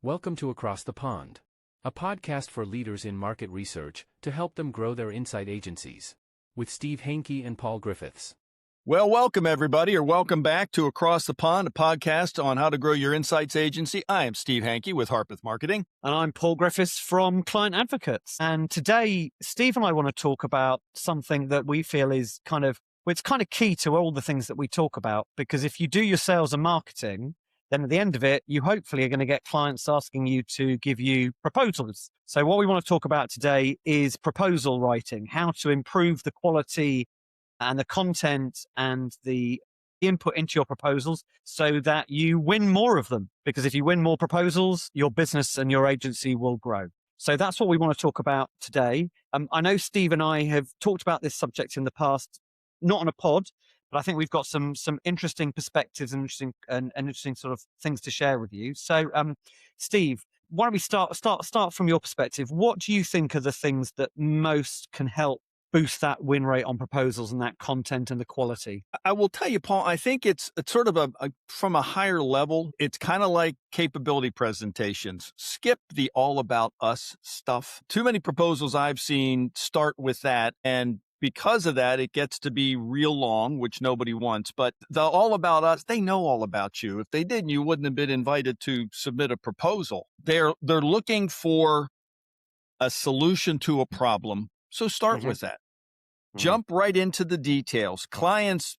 Welcome to Across the Pond, a podcast for leaders in market research to help them grow their insight agencies, with Steve Hankey and Paul Griffiths. Well, welcome everybody, or welcome back to Across the Pond, a podcast on how to grow your insights agency. I am Steve Hankey with Harpeth Marketing. And I'm Paul Griffiths from Client Advocates. And today, Steve and I want to talk about something that we feel is it's kind of key to all the things that we talk about, because if you do your sales and marketing, then at the end of it, you hopefully are going to get clients asking you to give you proposals. So what we want to talk about today is proposal writing, how to improve the quality and the content and the input into your proposals so that you win more of them. Because if you win more proposals, your business and your agency will grow. So that's what we want to talk about today. I know Steve and I have talked about this subject in the past, not on a pod, but I think we've got some interesting perspectives and interesting sort of things to share with you. So, Steve, why don't we start from your perspective? What do you think are the things that most can help boost that win rate on proposals and that content and the quality? I will tell you, Paul, I think it's sort of from a higher level. It's kind of like capability presentations. Skip the all about us stuff. Too many proposals I've seen start with that, and because of that, it gets to be real long, which nobody wants. But the all about us, they know all about you. If they didn't, you wouldn't have been invited to submit a proposal. They're looking for a solution to a problem. So start with that. Jump right into the details. Clients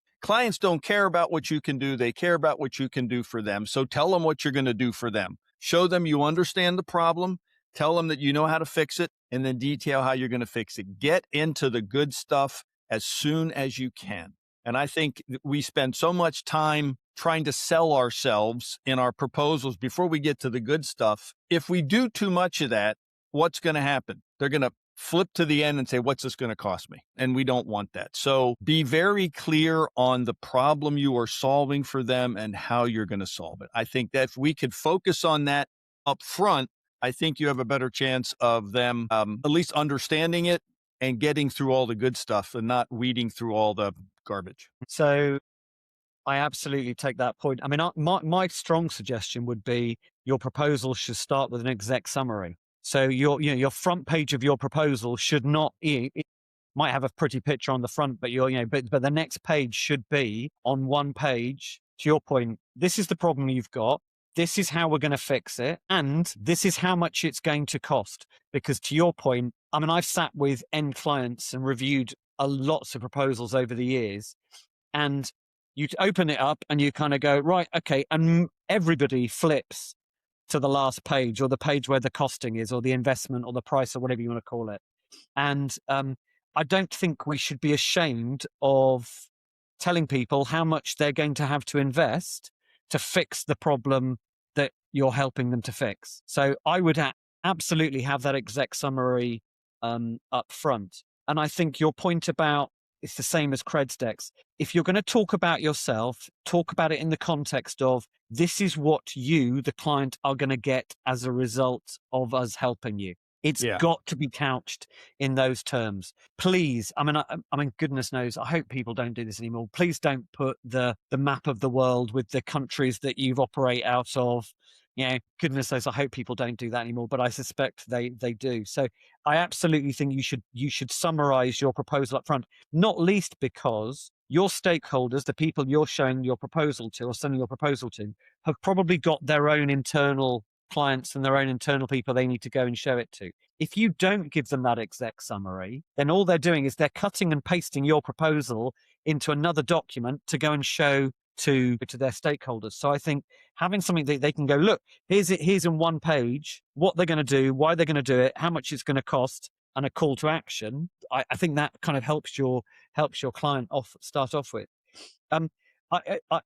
don't care about what you can do. They care about what you can do for them. So tell them what you're going to do for them. Show them you understand the problem. Tell them that you know how to fix it, and then detail how you're going to fix it. Get into the good stuff as soon as you can. And I think we spend so much time trying to sell ourselves in our proposals before we get to the good stuff. If we do too much of that, what's going to happen? They're going to flip to the end and say, what's this going to cost me? And we don't want that. So be very clear on the problem you are solving for them and how you're going to solve it. I think that if we could focus on that up front, I think you have a better chance of them at least understanding it and getting through all the good stuff and not weeding through all the garbage. So I absolutely take that point. I mean, my strong suggestion would be your proposal should start with an exec summary. So your front page of your proposal should not, it might have a pretty picture on the front, but but the next page should be on one page. To your point, this is the problem you've got. This is how we're going to fix it. And this is how much it's going to cost. Because to your point, I mean, I've sat with end clients and reviewed lots of proposals over the years. And you open it up and you kind of go, right, okay. And everybody flips to the last page, or the page where the costing is, or the investment, or the price, or whatever you want to call it. And I don't think we should be ashamed of telling people how much they're going to have to invest to fix the problem that you're helping them to fix. So I would absolutely have that exec summary up front. And I think your point about it's the same as creds decks. If you're going to talk about yourself, talk about it in the context of this is what you, the client, are going to get as a result of us helping you. It's got to be couched in those terms. Please, I mean, goodness knows, I hope people don't do this anymore. Please don't put the map of the world with the countries that you've operate out of. Goodness knows, I hope people don't do that anymore, but I suspect they do. So I absolutely think you should summarize your proposal up front, not least because your stakeholders, the people you're showing your proposal to or sending your proposal to, have probably got their own internal clients and their own internal people they need to go and show it to. If you don't give them that exec summary, then all they're doing is they're cutting and pasting your proposal into another document to go and show to their stakeholders. So I think having something that they can go, look, here's in one page, what they're going to do, why they're going to do it, how much it's going to cost, and a call to action. I think that kind of helps your client start off with.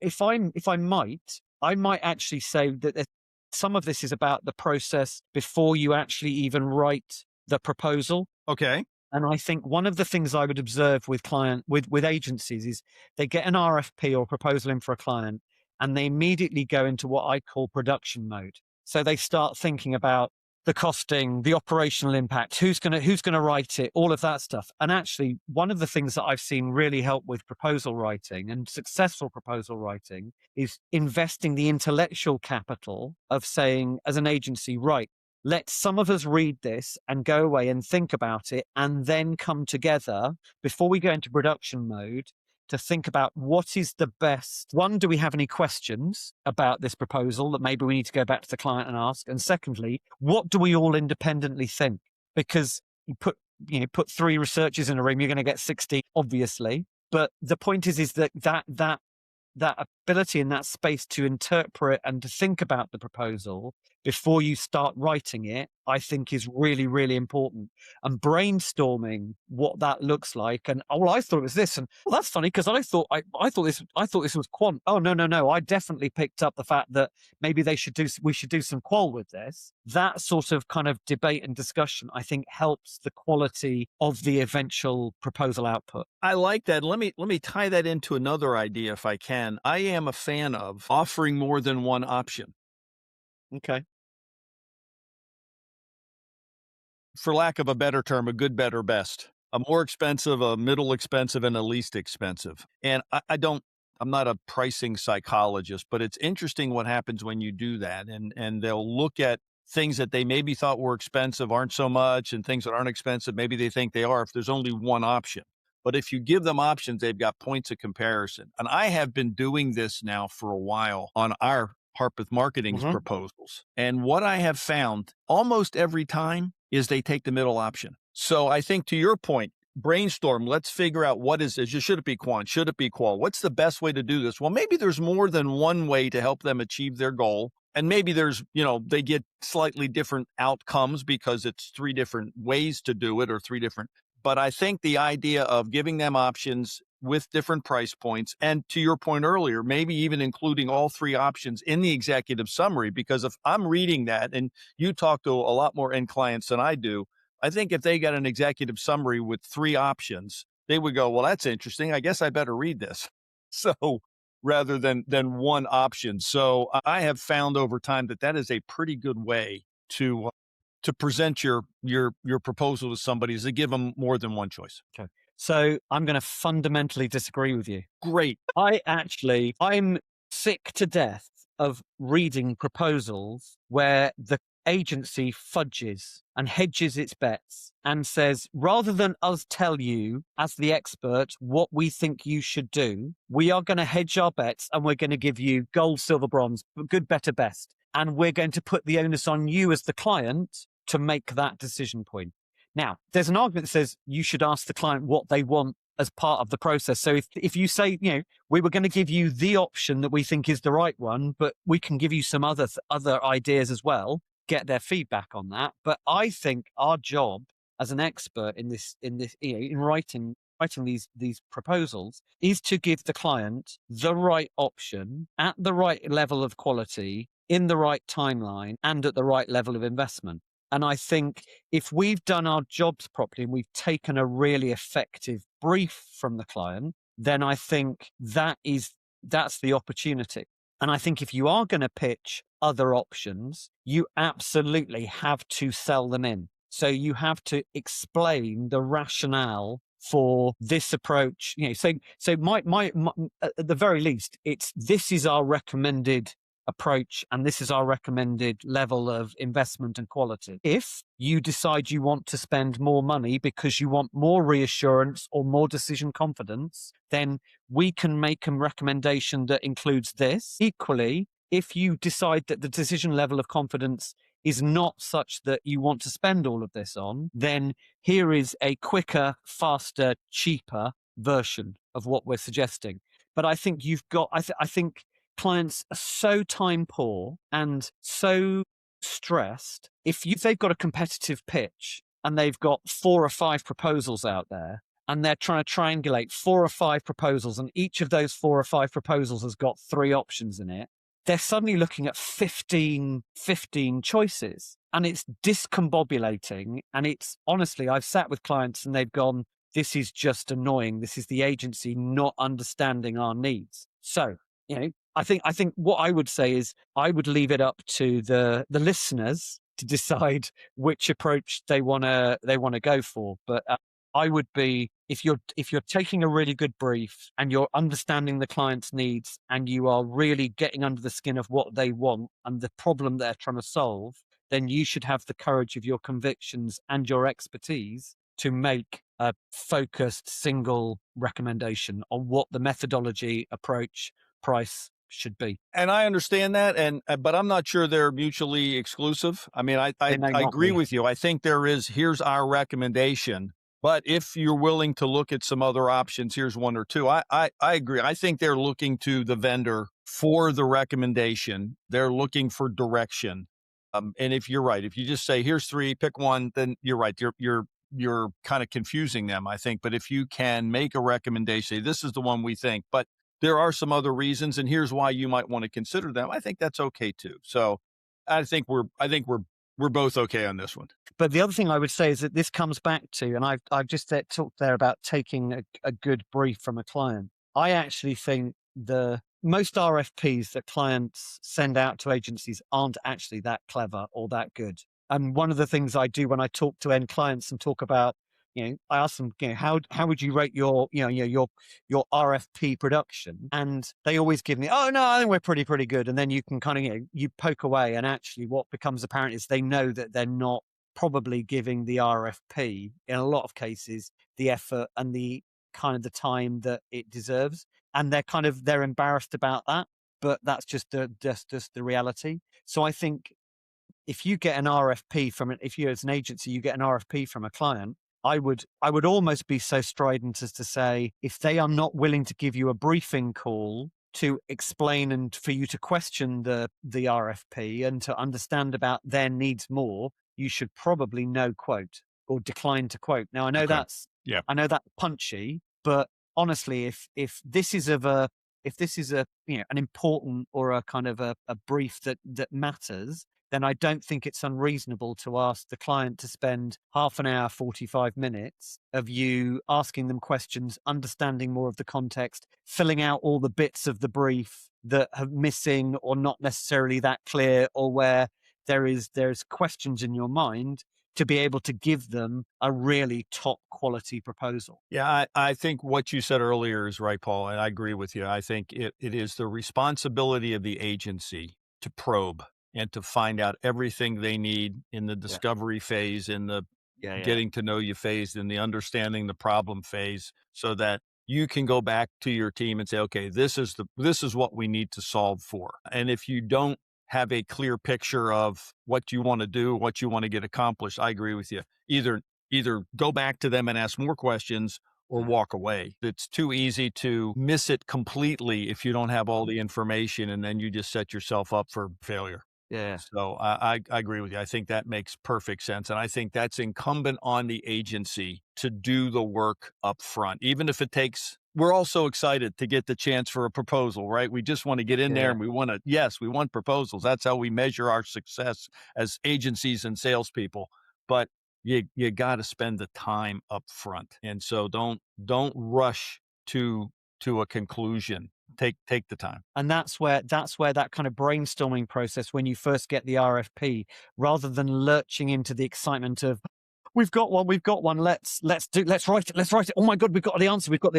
If I might actually say that some of this is about the process before you actually even write the proposal. Okay. And I think one of the things I would observe with agencies is they get an RFP or proposal in for a client and they immediately go into what I call production mode. So they start thinking about the costing, the operational impact, who's going to write it, all of that stuff. And actually, one of the things that I've seen really help with proposal writing and successful proposal writing is investing the intellectual capital of saying, as an agency, right, let some of us read this and go away and think about it, and then come together before we go into production mode to think about what is the best. One, do we have any questions about this proposal that maybe we need to go back to the client and ask? And secondly, what do we all independently think? Because you put 3 researchers in a room, you're going to get 60, obviously. But the point is that ability in that space to interpret and to think about the proposal before you start writing it, I think is really, really important. And brainstorming what that looks like. And I thought it was this, and well, that's funny because I thought this was quant. Oh no! I definitely picked up the fact that maybe we should do some qual with this. That sort of kind of debate and discussion, I think, helps the quality of the eventual proposal output. I like that. Let me tie that into another idea if I can. I am a fan of offering more than one option. Okay. For lack of a better term, a good, better, best, a more expensive, a middle expensive, and a least expensive. And I'm not a pricing psychologist, but it's interesting what happens when you do that. And they'll look at things that they maybe thought were expensive aren't so much, and things that aren't expensive, maybe they think they are if there's only one option. But if you give them options, they've got points of comparison. And I have been doing this now for a while on our Harpeth Marketing's proposals. And what I have found almost every time is they take the middle option. So I think, to your point, brainstorm. Let's figure out what is this. Should it be quant? Should it be qual? What's the best way to do this? Well, maybe there's more than one way to help them achieve their goal. And maybe there's, they get slightly different outcomes because it's 3 different ways to do it, or 3 different. But I think the idea of giving them options with different price points, and to your point earlier, maybe even including all 3 options in the executive summary, because if I'm reading that, and you talk to a lot more end clients than I do, I think if they got an executive summary with 3 options, they would go, well, that's interesting. I guess I better read this. So rather than one option. So I have found over time that is a pretty good way to present your proposal to somebody, is to give them more than one choice. Okay. So I'm going to fundamentally disagree with you. Great. I'm sick to death of reading proposals where the agency fudges and hedges its bets and says, rather than us tell you as the expert what we think you should do, we are going to hedge our bets and we're going to give you gold, silver, bronze, good, better, best. And we're going to put the onus on you as the client to make that decision point. Now, there's an argument that says you should ask the client what they want as part of the process. So if you say, we were going to give you the option that we think is the right one, but we can give you some other ideas as well, get their feedback on that. But I think our job as an expert in writing these proposals is to give the client the right option at the right level of quality, in the right timeline, and at the right level of investment. And I think if we've done our jobs properly and we've taken a really effective brief from the client, then I think that's the opportunity. And I think if you are going to pitch other options, you absolutely have to sell them in. So you have to explain the rationale for this approach. So my at the very least, this is our recommended approach, and this is our recommended level of investment and quality. If you decide you want to spend more money because you want more reassurance or more decision confidence, then we can make a recommendation that includes this. Equally, if you decide that the decision level of confidence is not such that you want to spend all of this on, then here is a quicker, faster, cheaper version of what we're suggesting. But I think I think clients are so time poor and so stressed. If they've got a competitive pitch and they've got 4 or 5 proposals out there, and they're trying to triangulate 4 or 5 proposals, and each of those 4 or 5 proposals has got 3 options in it, they're suddenly looking at 15 choices. And it's discombobulating. And it's, honestly, I've sat with clients and they've gone, this is just annoying. This is the agency not understanding our needs. So, I think what I would say is I would leave it up to the listeners to decide which approach they want to go for. But I would be, if you're taking a really good brief and you're understanding the client's needs and you are really getting under the skin of what they want and the problem they're trying to solve, then you should have the courage of your convictions and your expertise to make a focused single recommendation on what the methodology, approach, price should be. And I understand that, but I'm not sure they're mutually exclusive. I mean, I agree with you. I think here's our recommendation. But if you're willing to look at some other options, here's one or two. I agree. I think they're looking to the vendor for the recommendation. They're looking for direction. And if you're right, if you just say, here's three, pick one, then you're right. You're kind of confusing them, I think. But if you can make a recommendation, this is the one we think, but there are some other reasons, and here's why you might want to consider them, I think that's okay too. So I think we're both okay on this one. But the other thing I would say is that this comes back to, and I've just talked there about taking a good brief from a client. I actually think most RFPs that clients send out to agencies aren't actually that clever or that good. And one of the things I do when I talk to end clients and talk about, I ask them, how would you rate your RFP production? And they always give me, oh no, I think we're pretty good. And then you can kind of, you poke away, and actually what becomes apparent is they know that they're not probably giving the RFP in a lot of cases the effort and the kind of the time that it deserves. And they're embarrassed about that, but that's just the reality. So I think if you get an RFP if you as an agency, you get an RFP from a client, I would almost be so strident as to say, if they are not willing to give you a briefing call to explain and for you to question the RFP and to understand about their needs more, you should probably no quote or decline to quote. Now I know I know that's punchy, but honestly, if this is an important or a kind of a brief that matters, then I don't think it's unreasonable to ask the client to spend half an hour, 45 minutes of you asking them questions, understanding more of the context, filling out all the bits of the brief that are missing or not necessarily that clear, or where there's questions in your mind, to be able to give them a really top quality proposal. Yeah, I think what you said earlier is right, Paul, and I agree with you. I think it is the responsibility of the agency to probe and to find out everything they need in the discovery phase, in the getting to know you phase, in the understanding the problem phase, so that you can go back to your team and say, okay, this is what we need to solve for. And if you don't have a clear picture of what you want to do, what you want to get accomplished, I agree with you. Either go back to them and ask more questions or walk away. It's too easy to miss it completely if you don't have all the information, and then you just set yourself up for failure. Yeah. So I agree with you. I think that makes perfect sense. And I think that's incumbent on the agency to do the work up front, even if it takes. We're all so excited to get the chance for a proposal, right? We just want to get in there and we want proposals. That's how we measure our success as agencies and salespeople. But you got to spend the time up front. And so don't rush to a conclusion. Take the time. And that's where that kind of brainstorming process, when you first get the RFP, rather than lurching into the excitement of, we've got one, let's write it. Oh my God, we've got the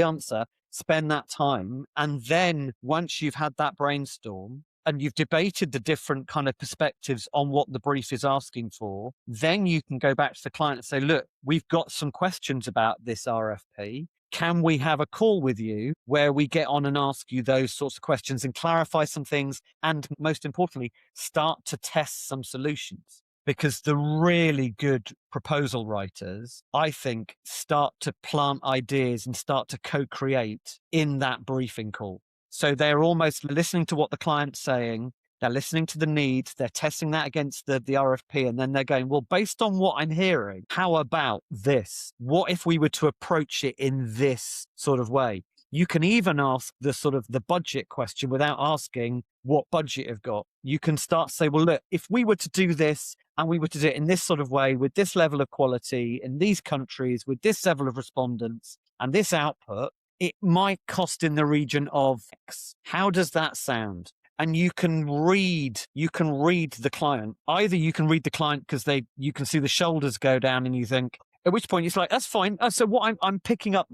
answer. Spend that time. And then once you've had that brainstorm and you've debated the different kind of perspectives on what the brief is asking for, then you can go back to the client and say, look, we've got some questions about this RFP. Can we have a call with you where we get on and ask you those sorts of questions and clarify some things, and most importantly, start to test some solutions? Because the really good proposal writers, I think, start to plant ideas and start to co-create in that briefing call. So they're almost listening to what the client's saying. They're listening to the needs. They're testing that against the RFP. And then they're going, well, based on what I'm hearing, how about this? What if we were to approach it in this sort of way? You can even ask the budget question without asking what budget you've got. You can start to say, well, look, if we were to do this and we were to do it in this sort of way, with this level of quality, in these countries, with this level of respondents and this output, it might cost in the region of X. How does that sound? and you can read the client. Either you can read the client because you can see the shoulders go down and you think, at which point it's like, that's fine. So what I'm picking up,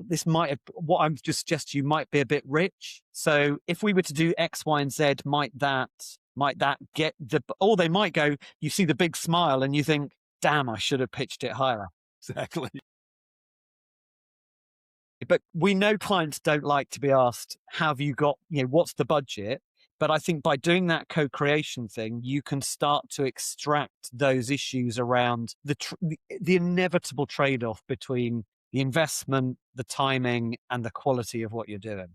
what I'm just suggest you might be a bit rich. So if we were to do X, Y, and Z, might that get or they might go, you see the big smile and you think, damn, I should have pitched it higher. Exactly. But we know clients don't like to be asked, have you got, what's the budget? But I think by doing that co-creation thing, you can start to extract those issues around the inevitable trade-off between the investment, the timing, and the quality of what you're doing.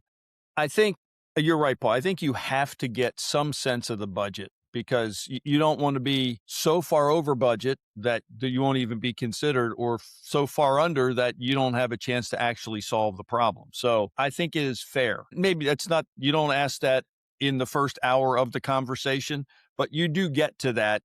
I think you're right, Paul. I think you have to get some sense of the budget, because you don't want to be so far over budget that you won't even be considered, or so far under that you don't have a chance to actually solve the problem. So I think it is fair. Maybe you don't ask that in the first hour of the conversation, but you do get to that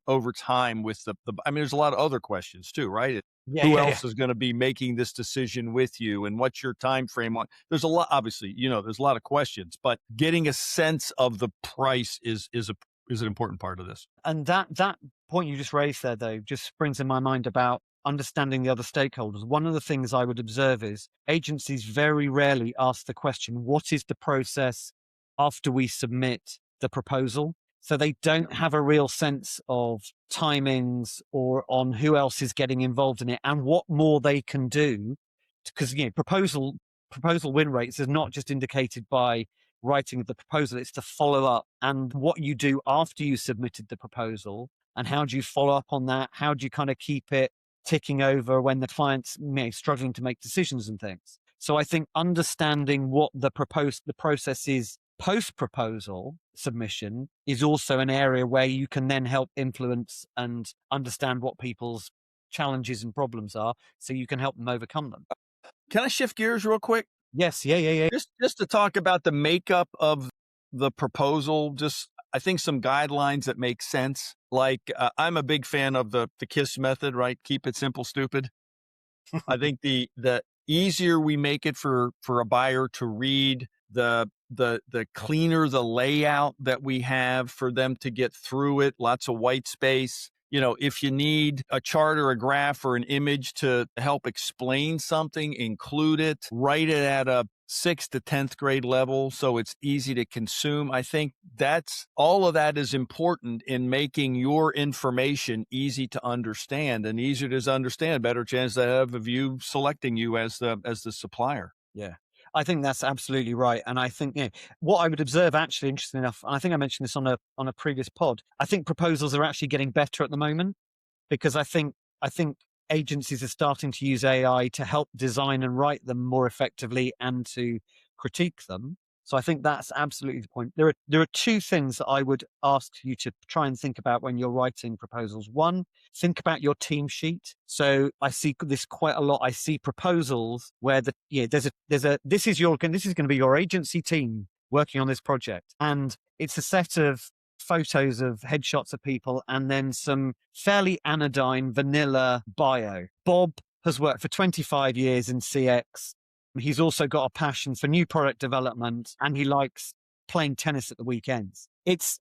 over time with there's a lot of other questions too, right? Who else is going to be making this decision with you, and what's your time frame on? There's a lot, obviously, there's a lot of questions, but getting a sense of the price is an important part of this. And that point you just raised there, though, just springs in my mind about understanding the other stakeholders. One of the things I would observe is agencies very rarely ask the question, what is the process after we submit the proposal? So they don't have a real sense of timings or on who else is getting involved in it and what more they can do. Because, proposal win rates is not just indicated by writing of the proposal, it's to follow up and what you do after you submitted the proposal, and how do you follow up on that? How do you kind of keep it ticking over when the client's struggling to make decisions and things? So I think understanding what the process is post-proposal submission is also an area where you can then help influence and understand what people's challenges and problems are, so you can help them overcome them. Can I shift gears real quick? Yes. Yeah. Just to talk about the makeup of the proposal, I think some guidelines that make sense. Like I'm a big fan of the KISS method, right? Keep it simple, stupid. I think the easier we make it for a buyer to read, the cleaner the layout that we have for them to get through it, lots of white space. If you need a chart or a graph or an image to help explain something, include it, write it at a 6th to 10th grade level so it's easy to consume. I think all of that is important in making your information easy to understand, and easier to understand, better chance to have of you selecting you as the supplier. Yeah. I think that's absolutely right. And I think, what I would observe, actually, interesting enough, and I think I mentioned this on a previous pod, I think proposals are actually getting better at the moment, because I think agencies are starting to use AI to help design and write them more effectively and to critique them. So I think that's absolutely the point. There are two things that I would ask you to try and think about when you're writing proposals. One, think about your team sheet. So I see this quite a lot. I see proposals where this is going to be your agency team working on this project, and it's a set of photos of headshots of people and then some fairly anodyne vanilla bio. Bob has worked for 25 years in CX. He's also got a passion for new product development, and he likes playing tennis at the weekends. It's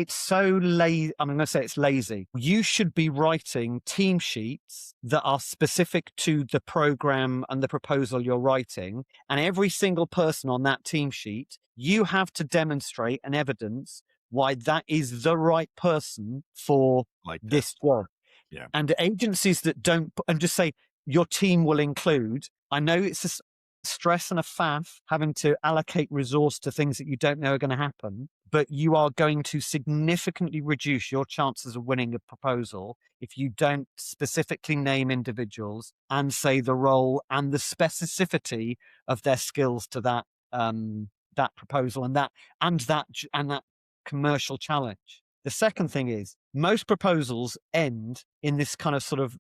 so lazy. I'm going to say it's lazy. You should be writing team sheets that are specific to the program and the proposal you're writing. And every single person on that team sheet, you have to demonstrate and evidence why that is the right person for this job. Yeah. And agencies that don't, and just say your team will include, I know it's a stress and a faff having to allocate resource to things that you don't know are going to happen, but you are going to significantly reduce your chances of winning a proposal if you don't specifically name individuals and say the role and the specificity of their skills to that proposal and that commercial challenge. The second thing is, most proposals end in this kind of sort of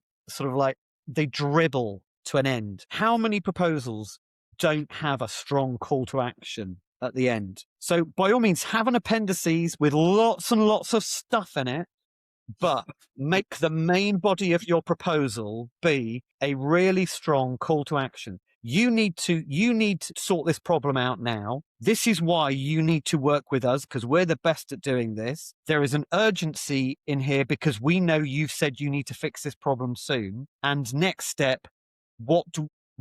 like they dribble to an end. How many proposals don't have a strong call to action at the end? So by all means, have an appendices with lots and lots of stuff in it, but make the main body of your proposal be a really strong call to action. you need to sort this problem out now. This is why you need to work with us because we're the best at doing this. There is an urgency in here because we know you've said you need to fix this problem soon. And next step,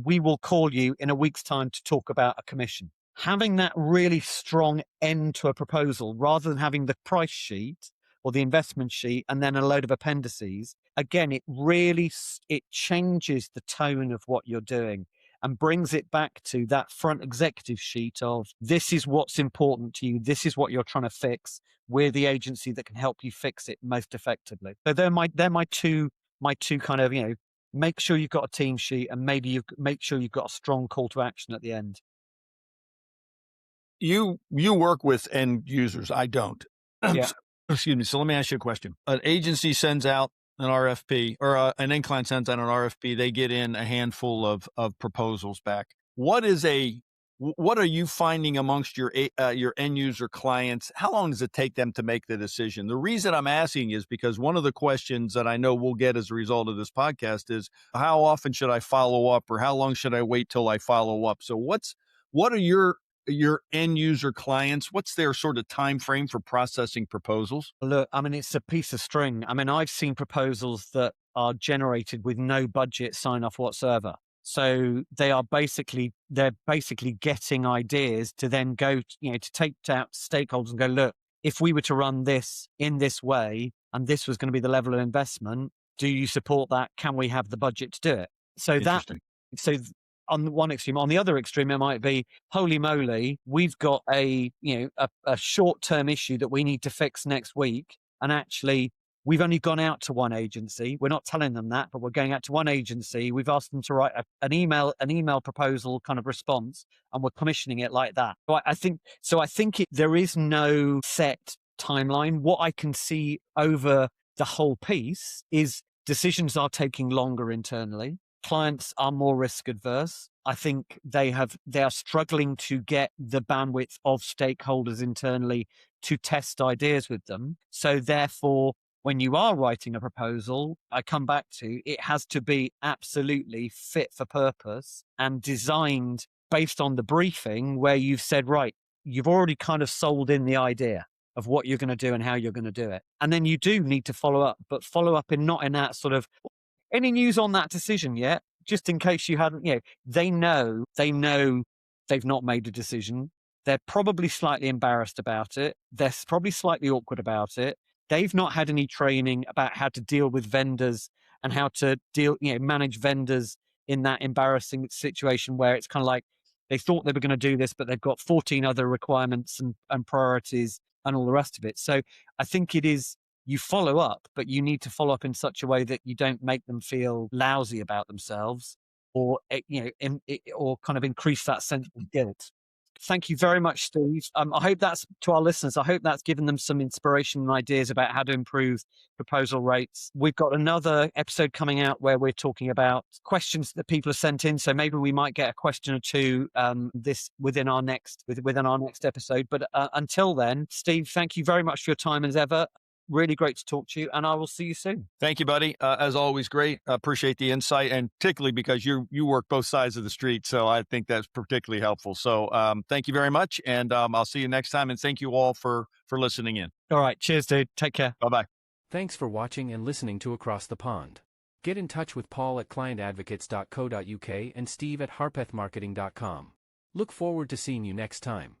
we will call you in a week's time to talk about a commission. Having that really strong end to a proposal rather than having the price sheet or the investment sheet and then a load of appendices, again, it changes the tone of what you're doing and brings it back to that front executive sheet of this is what's important to you. This is what you're trying to fix. We're the agency that can help you fix it most effectively. So they're my two kind of, make sure you've got a team sheet and maybe make sure you've got a strong call to action at the end. You work with end users. I don't. Yeah. Excuse me. So let me ask you a question. An agency sends out an RFP or an end client sends out an RFP. They get in a handful of proposals back. What are you finding amongst your end user clients? How long does it take them to make the decision? The reason I'm asking is because one of the questions that I know we'll get as a result of this podcast is how often should I follow up or how long should I wait till I follow up? So what are your end user clients? What's their sort of time frame for processing proposals? Look, I mean, it's a piece of string. I mean, I've seen proposals that are generated with no budget sign off whatsoever. So they're basically getting ideas to then go, to take out stakeholders and go, look, if we were to run this in this way, and this was going to be the level of investment, do you support that? Can we have the budget to do it? So on the one extreme. On the other extreme, it might be, holy moly, we've got a short-term issue that we need to fix next week. And actually, we've only gone out to one agency. We're not telling them that, but we're going out to one agency. We've asked them to write an email proposal kind of response, and we're commissioning it like that. I think there is no set timeline. What I can see over the whole piece is decisions are taking longer internally. Clients are more risk adverse. I think they are struggling to get the bandwidth of stakeholders internally to test ideas with them. So therefore, when you are writing a proposal, I come back to it has to be absolutely fit for purpose and designed based on the briefing where you've said, right, you've already kind of sold in the idea of what you're going to do and how you're going to do it. And then you do need to follow up, but follow up not in that sort of, any news on that decision yet? Just in case you hadn't, they know they've not made a decision. They're probably slightly embarrassed about it. They're probably slightly awkward about it. They've not had any training about how to deal with vendors and how to manage vendors in that embarrassing situation where it's kind of like they thought they were going to do this, but they've got 14 other requirements and priorities and all the rest of it. So I think it is, you follow up, but you need to follow up in such a way that you don't make them feel lousy about themselves or, or kind of increase that sense of guilt. Thank you very much, Steve. I hope that's, to our listeners, I hope that's given them some inspiration and ideas about how to improve proposal rates. We've got another episode coming out where we're talking about questions that people have sent in. So maybe we might get a question or two within our next episode. But until then, Steve, thank you very much for your time as ever. Really great to talk to you, and I will see you soon. Thank you, buddy. As always, great. Appreciate the insight, and particularly because you work both sides of the street, so I think that's particularly helpful. So thank you very much, and I'll see you next time, and thank you all for listening in. All right. Cheers, dude. Take care. Bye-bye. Thanks for watching and listening to Across the Pond. Get in touch with Paul at clientadvocates.co.uk and Steve at harpethmarketing.com. Look forward to seeing you next time.